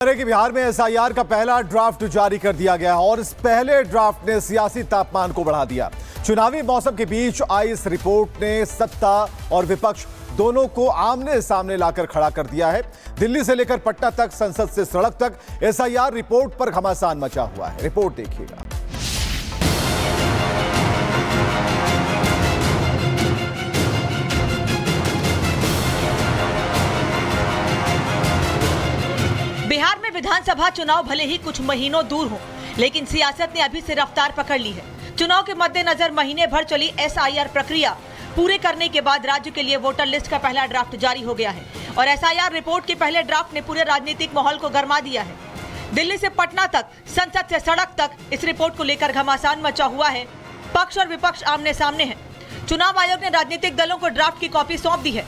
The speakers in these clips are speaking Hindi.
कि बिहार में एसआईआर का पहला ड्राफ्ट जारी कर दिया गया है और इस पहले ड्राफ्ट ने सियासी तापमान को बढ़ा दिया। चुनावी मौसम के बीच आई इस रिपोर्ट ने सत्ता और विपक्ष दोनों को आमने सामने लाकर खड़ा कर दिया है। दिल्ली से लेकर पटना तक, संसद से सड़क तक एसआईआर रिपोर्ट पर घमासान मचा हुआ है। रिपोर्ट देखिएगा। बिहार में विधानसभा चुनाव भले ही कुछ महीनों दूर हो, लेकिन सियासत ने अभी से रफ्तार पकड़ ली है। चुनाव के मद्देनजर महीने भर चली एसआईआर प्रक्रिया पूरे करने के बाद राज्य के लिए वोटर लिस्ट का पहला ड्राफ्ट जारी हो गया है और एसआईआर रिपोर्ट के पहले ड्राफ्ट ने पूरे राजनीतिक माहौल को गरमा दिया है। दिल्ली से पटना तक, संसद से सड़क तक इस रिपोर्ट को लेकर घमासान मचा हुआ है। पक्ष और विपक्ष आमने सामने है। चुनाव आयोग ने राजनीतिक दलों को ड्राफ्ट की कॉपी सौंप दी है।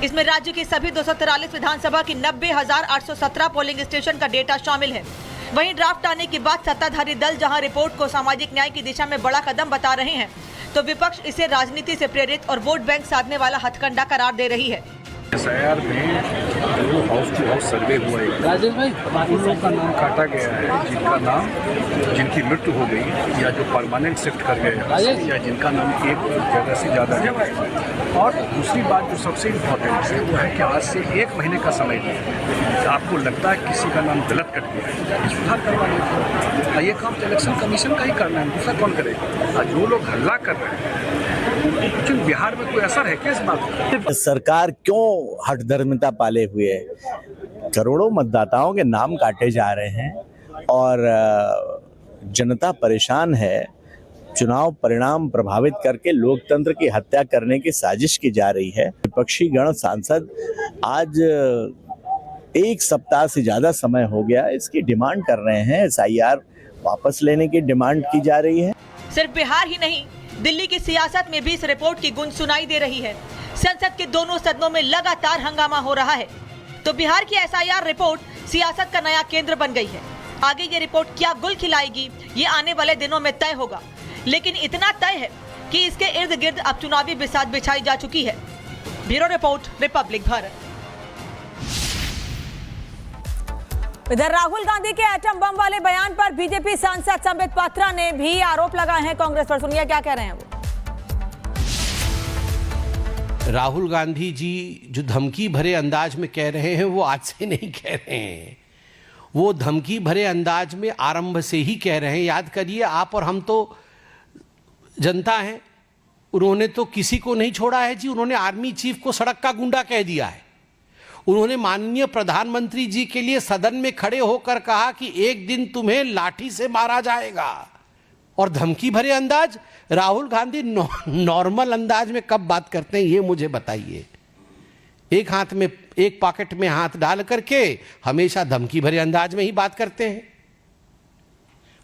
इसमें राज्य की सभी 243 विधानसभा की 90,817 पोलिंग स्टेशन का डेटा शामिल है। वहीं ड्राफ्ट आने के बाद सत्ताधारी दल जहां रिपोर्ट को सामाजिक न्याय की दिशा में बड़ा कदम बता रहे हैं, तो विपक्ष इसे राजनीति से प्रेरित और वोट बैंक साधने वाला हथकंडा करार दे रही है। एसआईआर में जो हाउस टू हाउस सर्वे हुआ है, उन लोगों का नाम काटा गया है जिनका नाम, जिनकी मृत्यु हो गई या जो परमानेंट शिफ्ट कर गए या जिनका नाम एक जगह से ज़्यादा है। और दूसरी बात जो सबसे इम्पोर्टेंट है वो है कि आज से 1 महीने का समय दिया। आपको लगता है किसी का नाम गलत कट गया है, सुधार करवा लेते। ये काम तो इलेक्शन कमीशन का ही करना है, दूसरा कौन करेगा। जो लोग हल्ला कर रहे हैं, बिहार में कोई असर है क्या इस बात का? सरकार क्यों हठधर्मिता पाले हुए है? करोड़ों मतदाताओं के नाम काटे जा रहे हैं और जनता परेशान है। चुनाव परिणाम प्रभावित करके लोकतंत्र की हत्या करने की साजिश की जा रही है। विपक्षी गण सांसद आज 1 सप्ताह से ज्यादा समय हो गया इसकी डिमांड कर रहे हैं। एसआईआर वापस लेने की डिमांड की जा रही है। सिर्फ बिहार ही नहीं, दिल्ली की सियासत में भी इस रिपोर्ट की गूंज सुनाई दे रही है। संसद के दोनों सदनों में लगातार हंगामा हो रहा है। तो बिहार की एसआईआर रिपोर्ट सियासत का नया केंद्र बन गई है। आगे ये रिपोर्ट क्या गुल खिलाएगी, ये आने वाले दिनों में तय होगा। लेकिन इतना तय है कि इसके इर्द गिर्द अब चुनावी बिसात बिछाई जा चुकी है। Bureau report, Republic Bharat. इधर राहुल गांधी के एटम बम वाले बयान पर बीजेपी सांसद संबित पात्रा ने भी आरोप लगाए हैं कांग्रेस पर। सुनिए क्या कह रहे हैं वो। राहुल गांधी जी जो धमकी भरे अंदाज में कह रहे हैं वो आज से नहीं कह रहे हैं, वो धमकी भरे अंदाज में आरंभ से ही कह रहे हैं। याद करिए, आप और हम तो जनता हैं। उन्होंने तो किसी को नहीं छोड़ा है जी। उन्होंने आर्मी चीफ को सड़क का गुंडा कह दिया है। उन्होंने माननीय प्रधानमंत्री जी के लिए सदन में खड़े होकर कहा कि एक दिन तुम्हें लाठी से मारा जाएगा। और धमकी भरे अंदाज, राहुल गांधी नॉर्मल अंदाज में कब बात करते हैं ये मुझे बताइए। एक हाथ में, एक पॉकेट में हाथ डाल करके हमेशा धमकी भरे अंदाज में ही बात करते हैं।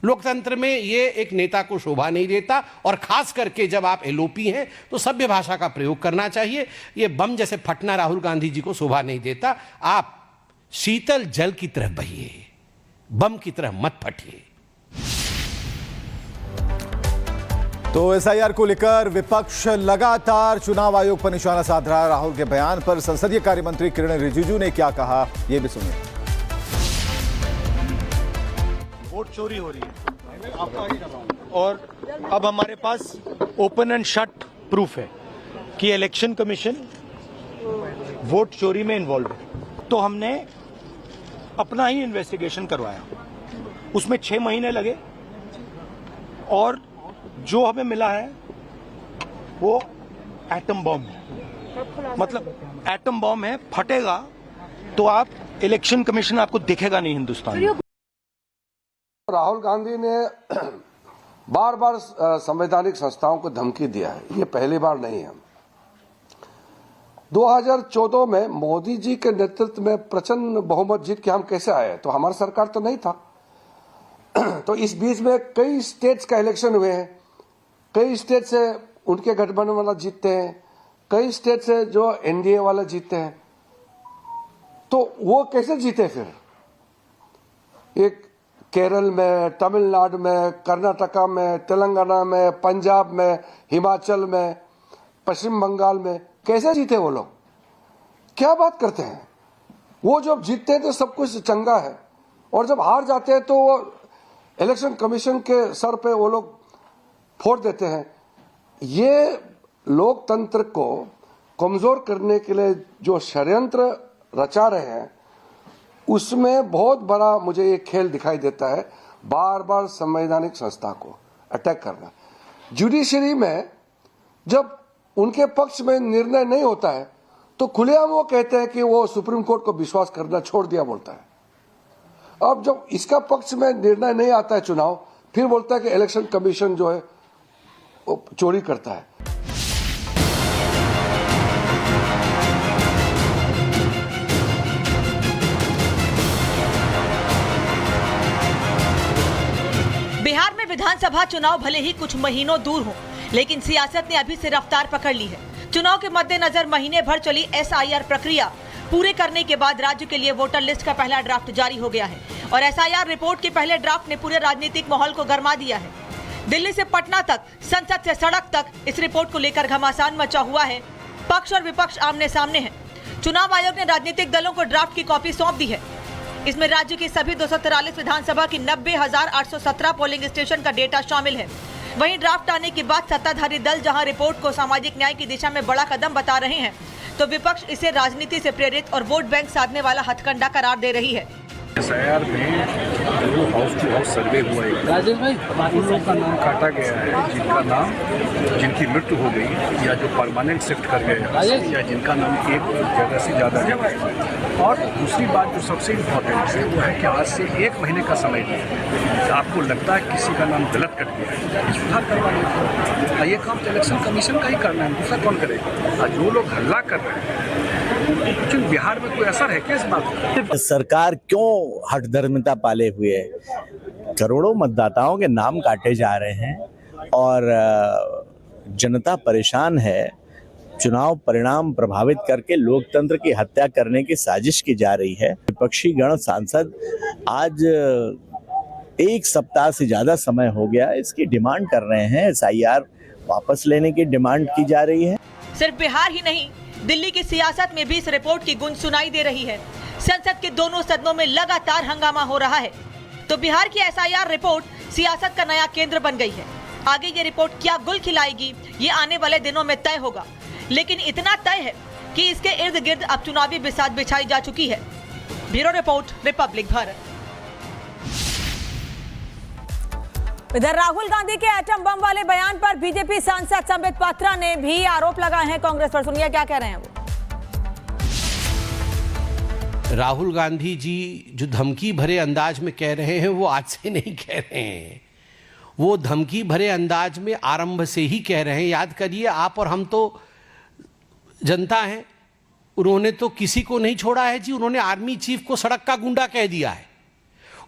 लोकतंत्र में ये एक नेता को शोभा नहीं देता और खास करके जब आप एलओपी हैं तो सभ्य भाषा का प्रयोग करना चाहिए। ये बम जैसे फटना राहुल गांधी जी को शोभा नहीं देता। आप शीतल जल की तरह बहिए, बम की तरह मत फटिए। तो एसआईआर को लेकर विपक्ष लगातार चुनाव आयोग पर निशाना साध रहा है। राहुल के बयान पर संसदीय कार्य मंत्री किरण रिजिजू ने क्या कहा, ये भी सुनिए। वोट चोरी हो रही है और अब हमारे पास ओपन एंड शट प्रूफ है कि इलेक्शन कमीशन वोट चोरी में इन्वॉल्व है। तो हमने अपना ही इन्वेस्टिगेशन करवाया, उसमें 6 महीने लगे और जो हमें मिला है वो एटम बॉम्ब है। मतलब एटम बॉम्ब है, फटेगा तो आप इलेक्शन कमीशन आपको दिखेगा नहीं हिंदुस्तान में। राहुल गांधी ने बार बार संवैधानिक संस्थाओं को धमकी दिया है, ये पहली बार नहीं है। 2014 में मोदी जी के नेतृत्व में प्रचंड बहुमत जीत के हम कैसे आए, तो हमारी सरकार तो नहीं था। तो इस बीच में कई स्टेट्स का इलेक्शन हुए हैं, कई स्टेट से उनके गठबंधन वाला जीतते हैं, कई स्टेट से जो एनडीए वाला जीतते हैं। तो वो कैसे जीते फिर? एक केरल में, तमिलनाडु में, कर्नाटका में, तेलंगाना में, पंजाब में, हिमाचल में, पश्चिम बंगाल में कैसे जीते वो लोग? क्या बात करते हैं? वो जब जीतते हैं तो सब कुछ चंगा है, और जब हार जाते हैं तो वो इलेक्शन कमीशन के सर पे वो लोग फोड़ देते हैं। ये लोकतंत्र को कमजोर करने के लिए जो षड्यंत्र रचा रहे हैं, उसमें बहुत बड़ा मुझे ये खेल दिखाई देता है, बार बार संवैधानिक संस्था को अटैक करना। जुडिशरी में जब उनके पक्ष में निर्णय नहीं होता है तो खुलेआम वो कहते हैं कि वो सुप्रीम कोर्ट को विश्वास करना छोड़ दिया बोलता है। अब जब इसका पक्ष में निर्णय नहीं आता है चुनाव, फिर बोलता है कि इलेक्शन कमीशन जो है वो चोरी करता है। बिहार में विधानसभा चुनाव भले ही कुछ महीनों दूर हो, लेकिन सियासत ने अभी से रफ्तार पकड़ ली है। चुनाव के मद्देनजर महीने भर चली SIR प्रक्रिया पूरे करने के बाद राज्य के लिए वोटर लिस्ट का पहला ड्राफ्ट जारी हो गया है और SIR रिपोर्ट के पहले ड्राफ्ट ने पूरे राजनीतिक माहौल को गरमा दिया है। दिल्ली से पटना तक, संसद से सड़क तक इस रिपोर्ट को लेकर घमासान मचा हुआ है। पक्ष और विपक्ष आमने सामने है। चुनाव आयोग ने राजनीतिक दलों को ड्राफ्ट की कॉपी सौंप दी है। इसमें राज्य की सभी 243 विधानसभा की 90,817 पोलिंग स्टेशन का डेटा शामिल है। वहीं ड्राफ्ट आने के बाद सत्ताधारी दल जहां रिपोर्ट को सामाजिक न्याय की दिशा में बड़ा कदम बता रहे हैं, तो विपक्ष इसे राजनीति से प्रेरित और वोट बैंक साधने वाला हथकंडा करार दे रही है। SIR में जो हाउस टू हाउस सर्वे हुआ है, उन लोगों का नाम काटा गया है जिनकी मृत्यु हो गई या जो परमानेंट शिफ्ट कर गए या जिनका नाम एक जगह से ज़्यादा जगह है। और दूसरी बात जो सबसे इम्पोर्टेंट है वो है कि आज से 1 महीने का समय है। आपको लगता है किसी का नाम गलत कट गया है, सुधार करवा लेते। ये काम तो इलेक्शन कमीशन का ही करना है, दूसरा कौन करेगा। और जो लोग हल्ला कर रहे हैं, बिहार में कोई असर है क्या इस बात का? सरकार क्यों हठधर्मिता पाले हुए है? करोड़ों मतदाताओं के नाम काटे जा रहे हैं और जनता परेशान है। चुनाव परिणाम प्रभावित करके लोकतंत्र की हत्या करने की साजिश की जा रही है। विपक्षी गण सांसद आज 1 सप्ताह से ज्यादा समय हो गया इसकी डिमांड कर रहे हैं। SIR वापस लेने की डिमांड की जा रही है। सिर्फ बिहार ही नहीं, दिल्ली की सियासत में भी इस रिपोर्ट की गूंज सुनाई दे रही है। संसद के दोनों सदनों में लगातार हंगामा हो रहा है। तो बिहार की SIR रिपोर्ट सियासत का नया केंद्र बन गई है। आगे ये रिपोर्ट क्या गुल खिलाएगी, ये आने वाले दिनों में तय होगा। लेकिन इतना तय है कि इसके इर्द गिर्द अब चुनावी बिसात बिछाई जा चुकी है। Bureau report, Republic Bharat. इधर राहुल गांधी के एटम बम वाले बयान पर बीजेपी सांसद संबित पात्रा ने भी आरोप लगाए हैं कांग्रेस पर। सुनिए क्या कह रहे हैं वो। राहुल गांधी जी जो धमकी भरे अंदाज में कह रहे हैं वो आज से नहीं कह रहे हैं, वो धमकी भरे अंदाज में आरंभ से ही कह रहे हैं। याद करिए, आप और हम तो जनता हैं। उन्होंने तो किसी को नहीं छोड़ा है जी। उन्होंने आर्मी चीफ को सड़क का गुंडा कह दिया है।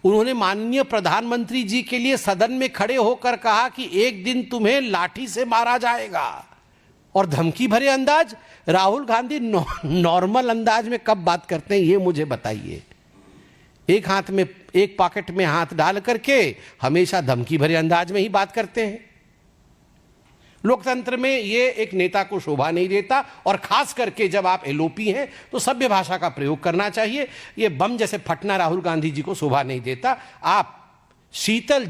उन्होंने माननीय प्रधानमंत्री जी के लिए सदन में खड़े होकर कहा कि एक दिन तुम्हें लाठी से मारा जाएगा। और धमकी भरे अंदाज, राहुल गांधी नॉर्मल अंदाज में कब बात करते हैं ये मुझे बताइए। एक हाथ में, एक पॉकेट में हाथ डाल करके हमेशा धमकी भरे अंदाज में ही बात करते हैं। लोकतंत्र में ये एक नेता को शोभा नहीं देता, और खास करके जब आप LOP हैं तो सभ्य भाषा का प्रयोग करना चाहिए। ये बम जैसे फटना राहुल गांधी जी को शोभा नहीं देता। आप शीतल